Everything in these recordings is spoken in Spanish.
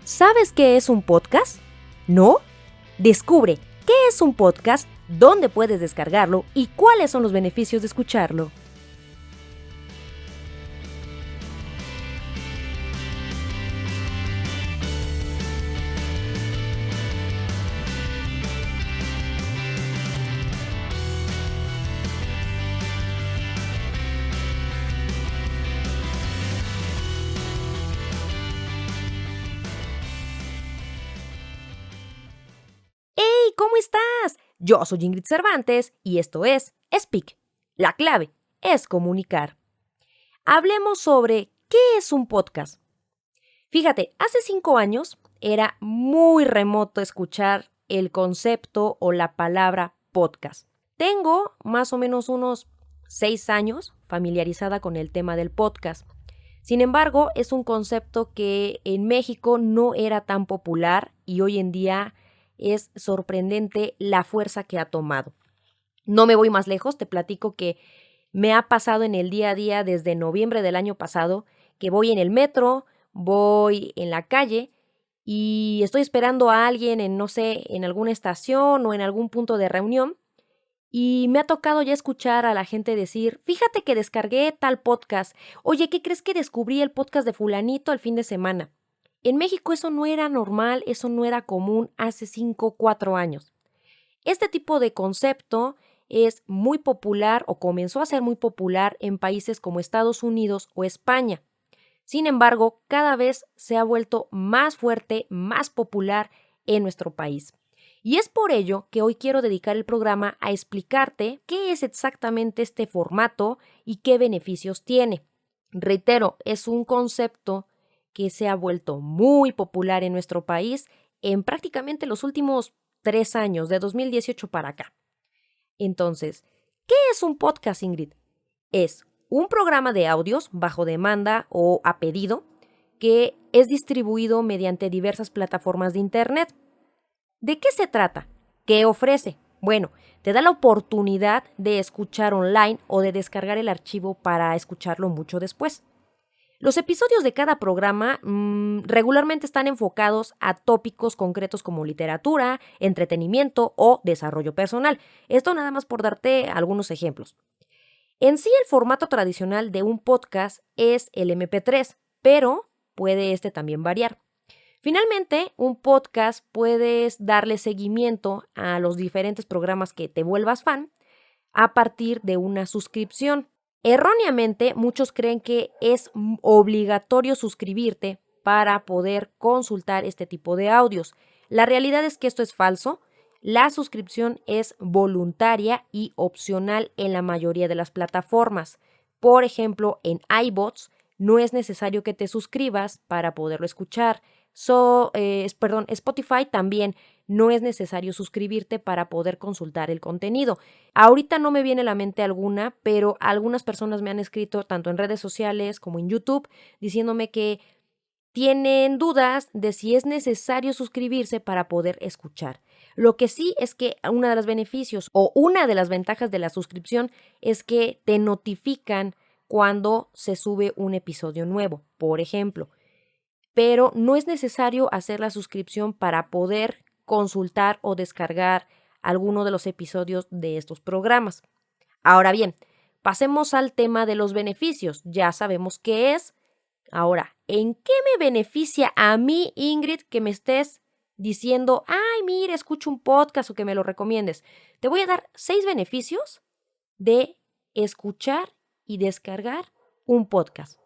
¿Sabes qué es un podcast? ¿No? Descubre qué es un podcast, dónde puedes descargarlo y cuáles son los beneficios de escucharlo. ¡Hey! ¿Cómo estás? Yo soy Ingrid Cervantes y esto es Speak. La clave es comunicar. Hablemos sobre qué es un podcast. Fíjate, hace 5 años era muy remoto escuchar el concepto o la palabra podcast. Tengo más o menos unos 6 años familiarizada con el tema del podcast. Sin embargo, es un concepto que en México no era tan popular y hoy en día es sorprendente la fuerza que ha tomado. No me voy más lejos, te platico que me ha pasado en el día a día desde noviembre del año pasado, que voy en el metro, voy en la calle y estoy esperando a alguien en, no sé, en alguna estación o en algún punto de reunión. Y me ha tocado ya escuchar a la gente decir, fíjate que descargué tal podcast. Oye, ¿qué crees que descubrí el podcast de fulanito el fin de semana? En México eso no era normal, eso no era común hace 5, 4 años. Este tipo de concepto es muy popular o comenzó a ser muy popular en países como Estados Unidos o España. Sin embargo, cada vez se ha vuelto más fuerte, más popular en nuestro país. Y es por ello que hoy quiero dedicar el programa a explicarte qué es exactamente este formato y qué beneficios tiene. Reitero, es un concepto que se ha vuelto muy popular en nuestro país en prácticamente los últimos 3 años, de 2018 para acá. Entonces, ¿qué es un podcast, Ingrid? Es un programa de audios bajo demanda o a pedido que es distribuido mediante diversas plataformas de Internet. ¿De qué se trata? ¿Qué ofrece? Bueno, te da la oportunidad de escuchar online o de descargar el archivo para escucharlo mucho después. Los episodios de cada programa regularmente están enfocados a tópicos concretos como literatura, entretenimiento o desarrollo personal. Esto nada más por darte algunos ejemplos. En sí, el formato tradicional de un podcast es el MP3, pero puede también variar. Finalmente, un podcast puedes darle seguimiento a los diferentes programas que te vuelvas fan a partir de una suscripción. Erróneamente, muchos creen que es obligatorio suscribirte para poder consultar este tipo de audios. La realidad es que esto es falso. La suscripción es voluntaria y opcional en la mayoría de las plataformas. Por ejemplo, en iBots no es necesario que te suscribas para poderlo escuchar. Spotify también no es necesario suscribirte para poder consultar el contenido. Ahorita no me viene a la mente alguna, pero algunas personas me han escrito tanto en redes sociales como en YouTube diciéndome que tienen dudas de si es necesario suscribirse para poder escuchar. Lo que sí es que uno de los beneficios o una de las ventajas de la suscripción es que te notifican cuando se sube un episodio nuevo, por ejemplo. Pero no es necesario hacer la suscripción para poder consultar o descargar alguno de los episodios de estos programas. Ahora bien, pasemos al tema de los beneficios. Ya sabemos qué es. Ahora, ¿en qué me beneficia a mí, Ingrid, que me estés diciendo, ay, mira, escucho un podcast o que me lo recomiendes? Te voy a dar 6 beneficios de escuchar y descargar un podcast.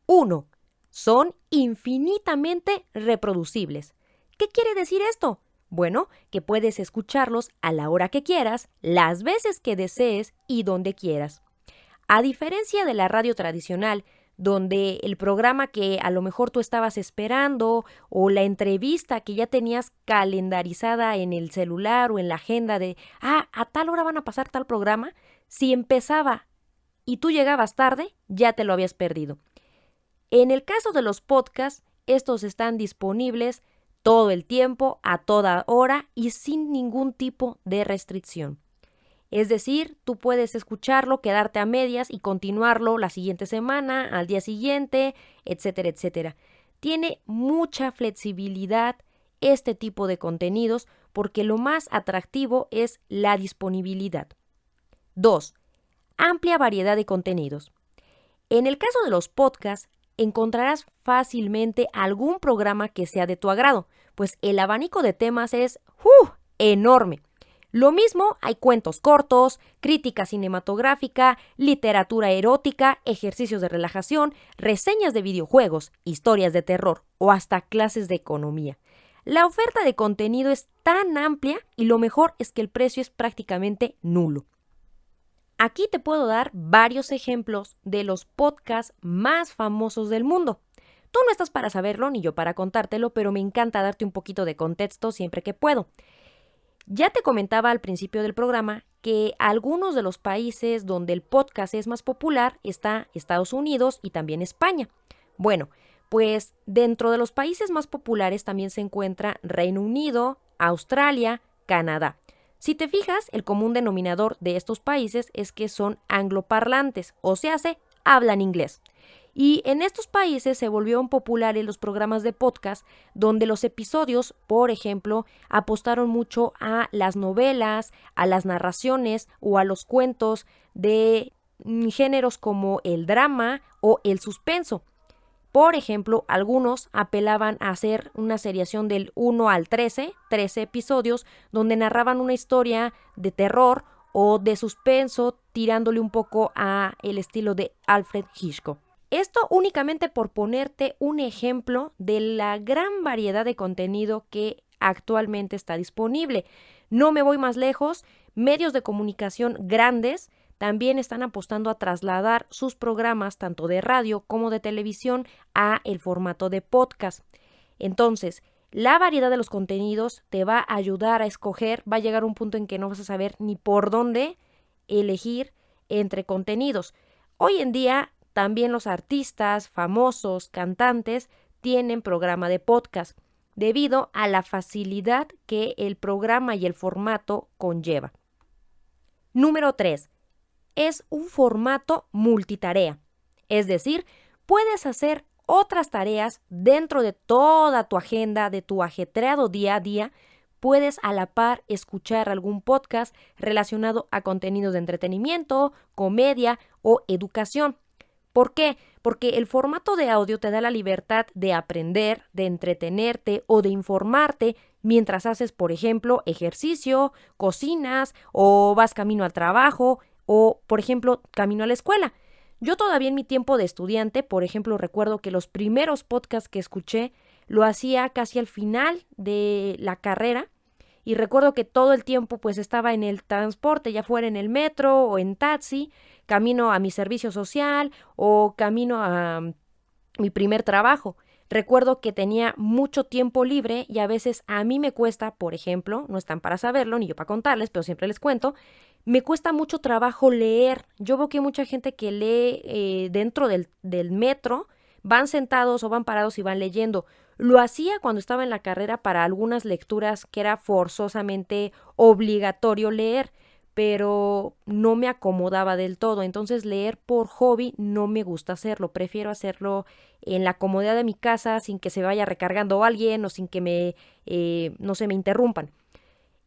1. Son infinitamente reproducibles. ¿Qué quiere decir esto? Bueno, que puedes escucharlos a la hora que quieras, las veces que desees y donde quieras. A diferencia de la radio tradicional, donde el programa que a lo mejor tú estabas esperando o la entrevista que ya tenías calendarizada en el celular o en la agenda de, a tal hora van a pasar tal programa, si empezaba y tú llegabas tarde, ya te lo habías perdido. En el caso de los podcasts, estos están disponibles todo el tiempo, a toda hora y sin ningún tipo de restricción. Es decir, tú puedes escucharlo, quedarte a medias y continuarlo la siguiente semana, al día siguiente, etcétera, etcétera. Tiene mucha flexibilidad este tipo de contenidos porque lo más atractivo es la disponibilidad. 2. Amplia variedad de contenidos. En el caso de los podcasts, encontrarás fácilmente algún programa que sea de tu agrado, pues el abanico de temas es enorme. Lo mismo hay cuentos cortos, crítica cinematográfica, literatura erótica, ejercicios de relajación, reseñas de videojuegos, historias de terror o hasta clases de economía. La oferta de contenido es tan amplia y lo mejor es que el precio es prácticamente nulo. Aquí te puedo dar varios ejemplos de los podcasts más famosos del mundo. Tú no estás para saberlo ni yo para contártelo, pero me encanta darte un poquito de contexto siempre que puedo. Ya te comentaba al principio del programa que algunos de los países donde el podcast es más popular está Estados Unidos y también España. Bueno, pues dentro de los países más populares también se encuentra Reino Unido, Australia, Canadá. Si te fijas, el común denominador de estos países es que son angloparlantes, o sea, hablan inglés. Y en estos países se volvieron populares los programas de podcast donde los episodios, por ejemplo, apostaron mucho a las novelas, a las narraciones o a los cuentos de géneros como el drama o el suspenso. Por ejemplo, algunos apelaban a hacer una seriación del 1 al 13 episodios, donde narraban una historia de terror o de suspenso, tirándole un poco a el estilo de Alfred Hitchcock. Esto únicamente por ponerte un ejemplo de la gran variedad de contenido que actualmente está disponible. No me voy más lejos, medios de comunicación grandes también están apostando a trasladar sus programas tanto de radio como de televisión a el formato de podcast. Entonces, la variedad de los contenidos te va a ayudar a escoger, va a llegar un punto en que no vas a saber ni por dónde elegir entre contenidos. Hoy en día también los artistas, famosos, cantantes tienen programa de podcast debido a la facilidad que el programa y el formato conlleva. Número 3. Es un formato multitarea. Es decir, puedes hacer otras tareas dentro de toda tu agenda, de tu ajetreado día a día. Puedes a la par escuchar algún podcast relacionado a contenidos de entretenimiento, comedia o educación. ¿Por qué? Porque el formato de audio te da la libertad de aprender, de entretenerte o de informarte mientras haces, por ejemplo, ejercicio, cocinas o vas camino al trabajo o, por ejemplo, camino a la escuela. Yo todavía en mi tiempo de estudiante, por ejemplo, recuerdo que los primeros podcasts que escuché lo hacía casi al final de la carrera y recuerdo que todo el tiempo pues estaba en el transporte, ya fuera en el metro o en taxi, camino a mi servicio social o camino a mi primer trabajo. Recuerdo que tenía mucho tiempo libre y a veces a mí me cuesta, por ejemplo, no están para saberlo ni yo para contarles, pero siempre les cuento, me cuesta mucho trabajo leer. Yo veo que hay mucha gente que lee dentro del metro, van sentados o van parados y van leyendo. Lo hacía cuando estaba en la carrera para algunas lecturas que era forzosamente obligatorio leer, pero no me acomodaba del todo. Entonces leer por hobby no me gusta hacerlo. Prefiero hacerlo en la comodidad de mi casa sin que se vaya recargando alguien o sin que me interrumpan.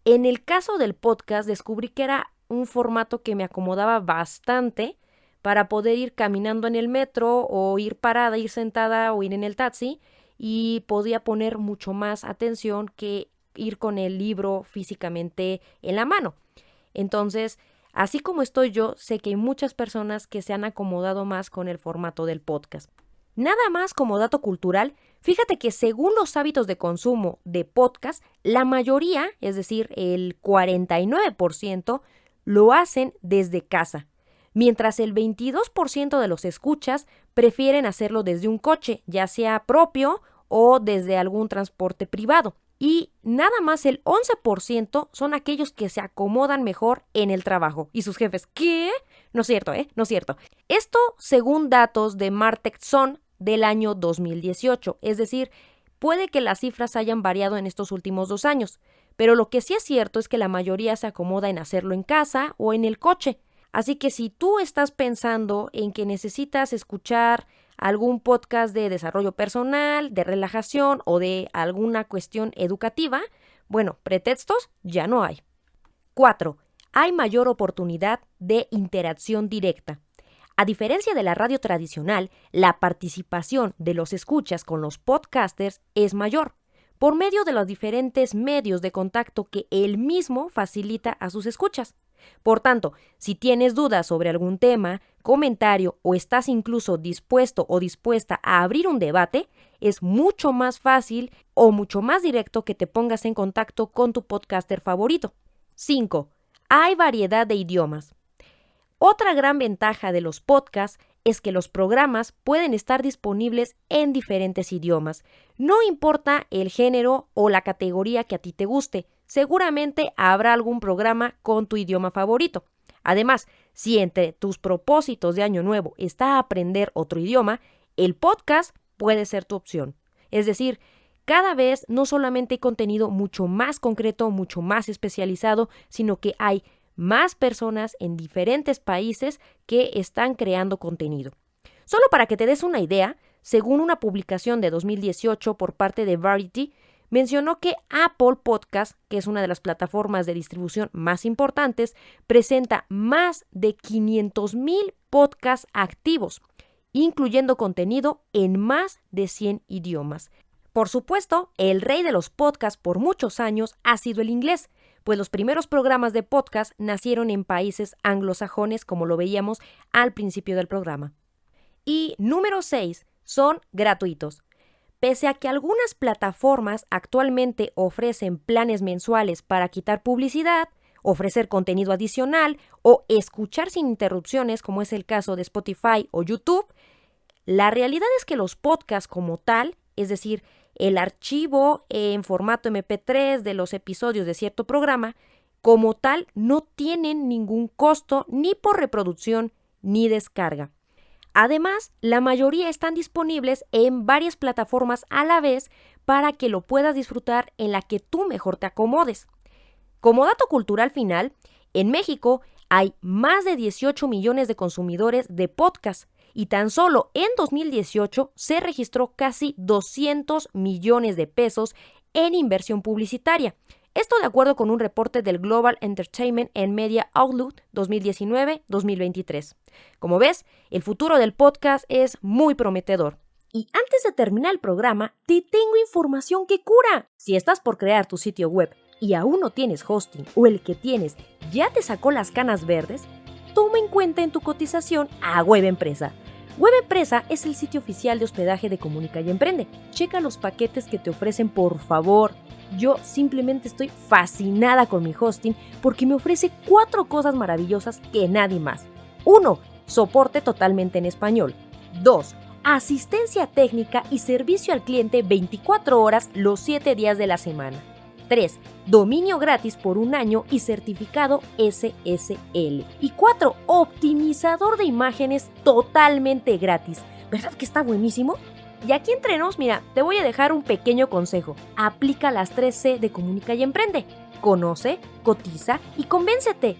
En el caso del podcast descubrí que era un formato que me acomodaba bastante para poder ir caminando en el metro o ir parada, ir sentada o ir en el taxi y podía poner mucho más atención que ir con el libro físicamente en la mano. Entonces, así como estoy yo, sé que hay muchas personas que se han acomodado más con el formato del podcast. Nada más como dato cultural, fíjate que según los hábitos de consumo de podcast, la mayoría, es decir, el 49%, lo hacen desde casa, mientras el 22% de los escuchas prefieren hacerlo desde un coche, ya sea propio o desde algún transporte privado. Y nada más el 11% son aquellos que se acomodan mejor en el trabajo. ¿Y sus jefes? ¿Qué? No es cierto, No es cierto. Esto según datos de Martechson del año 2018. Es decir, puede que las cifras hayan variado en estos últimos 2 años. pero lo que sí es cierto es que la mayoría se acomoda en hacerlo en casa o en el coche. Así que si tú estás pensando en que necesitas escuchar algún podcast de desarrollo personal, de relajación o de alguna cuestión educativa, bueno, pretextos ya no hay. 4. Hay mayor oportunidad de interacción directa. A diferencia de la radio tradicional, la participación de los escuchas con los podcasters es mayor, por medio de los diferentes medios de contacto que él mismo facilita a sus escuchas. Por tanto, si tienes dudas sobre algún tema, comentario o estás incluso dispuesto o dispuesta a abrir un debate, es mucho más fácil o mucho más directo que te pongas en contacto con tu podcaster favorito. 5. Hay variedad de idiomas. Otra gran ventaja de los podcasts es que los programas pueden estar disponibles en diferentes idiomas. No importa el género o la categoría que a ti te guste, seguramente habrá algún programa con tu idioma favorito. Además, si entre tus propósitos de año nuevo está aprender otro idioma, el podcast puede ser tu opción. Es decir, cada vez no solamente hay contenido mucho más concreto, mucho más especializado, sino que hay más personas en diferentes países que están creando contenido. Solo para que te des una idea, según una publicación de 2018 por parte de Variety, mencionó que Apple Podcast, que es una de las plataformas de distribución más importantes, presenta más de 500,000 podcasts activos, incluyendo contenido en más de 100 idiomas. Por supuesto, el rey de los podcasts por muchos años ha sido el inglés, pues los primeros programas de podcast nacieron en países anglosajones, como lo veíamos al principio del programa. Y número 6, son gratuitos. Pese a que algunas plataformas actualmente ofrecen planes mensuales para quitar publicidad, ofrecer contenido adicional o escuchar sin interrupciones, como es el caso de Spotify o YouTube, la realidad es que los podcasts como tal, es decir, el archivo en formato MP3 de los episodios de cierto programa, como tal, no tienen ningún costo ni por reproducción ni descarga. Además, la mayoría están disponibles en varias plataformas a la vez para que lo puedas disfrutar en la que tú mejor te acomodes. Como dato cultural final, en México hay más de 18 millones de consumidores de podcast y tan solo en 2018 se registró casi 200 millones de pesos en inversión publicitaria. Esto de acuerdo con un reporte del Global Entertainment and Media Outlook 2019-2023. Como ves, el futuro del podcast es muy prometedor. Y antes de terminar el programa, te tengo información que cura. Si estás por crear tu sitio web y aún no tienes hosting o el que tienes ya te sacó las canas verdes, toma en cuenta en tu cotización a Web Empresa. Web Empresa es el sitio oficial de hospedaje de Comunica y Emprende. Checa los paquetes que te ofrecen, por favor. Yo simplemente estoy fascinada con mi hosting porque me ofrece 4 cosas maravillosas que nadie más. 1. Soporte totalmente en español. 2. Asistencia técnica y servicio al cliente 24 horas los 7 días de la semana. 3. Dominio gratis por 1 año y certificado SSL. Y 4. Optimizador de imágenes totalmente gratis. ¿Verdad que está buenísimo? Y aquí entre nos, mira, te voy a dejar un pequeño consejo. Aplica las 3C de Comunica y Emprende. Conoce, cotiza y convéncete.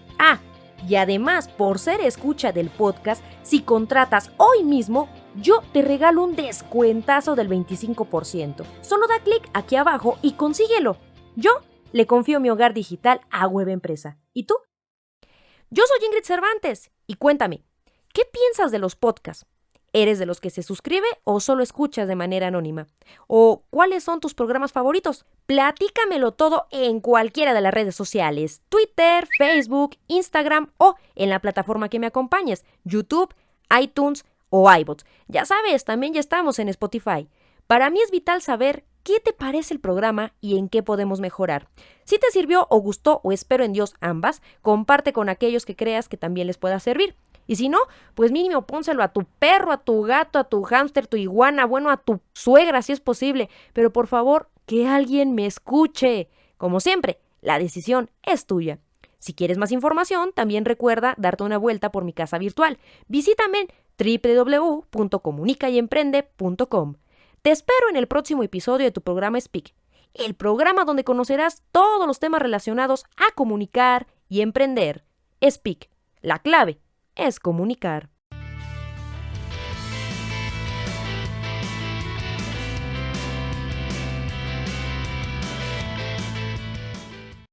Y además, por ser escucha del podcast, si contratas hoy mismo, yo te regalo un descuentazo del 25%. Solo da clic aquí abajo y consíguelo. Yo le confío mi hogar digital a Web Empresa. ¿Y tú? Yo soy Ingrid Cervantes y cuéntame, ¿qué piensas de los podcasts? ¿Eres de los que se suscribe o solo escuchas de manera anónima? ¿O cuáles son tus programas favoritos? Platícamelo todo en cualquiera de las redes sociales, Twitter, Facebook, Instagram o en la plataforma que me acompañes, YouTube, iTunes o iBots. Ya sabes, también ya estamos en Spotify. Para mí es vital saber qué te parece el programa y en qué podemos mejorar. Si te sirvió o gustó o espero en Dios ambas, comparte con aquellos que creas que también les pueda servir. Y si no, pues mínimo pónselo a tu perro, a tu gato, a tu hámster, tu iguana, bueno, a tu suegra si es posible. Pero por favor, que alguien me escuche. Como siempre, la decisión es tuya. Si quieres más información, también recuerda darte una vuelta por mi casa virtual. Visítame en www.comunicayemprende.com. Te espero en el próximo episodio de tu programa Speak. el programa donde conocerás todos los temas relacionados a comunicar y emprender. Speak. La clave es comunicar.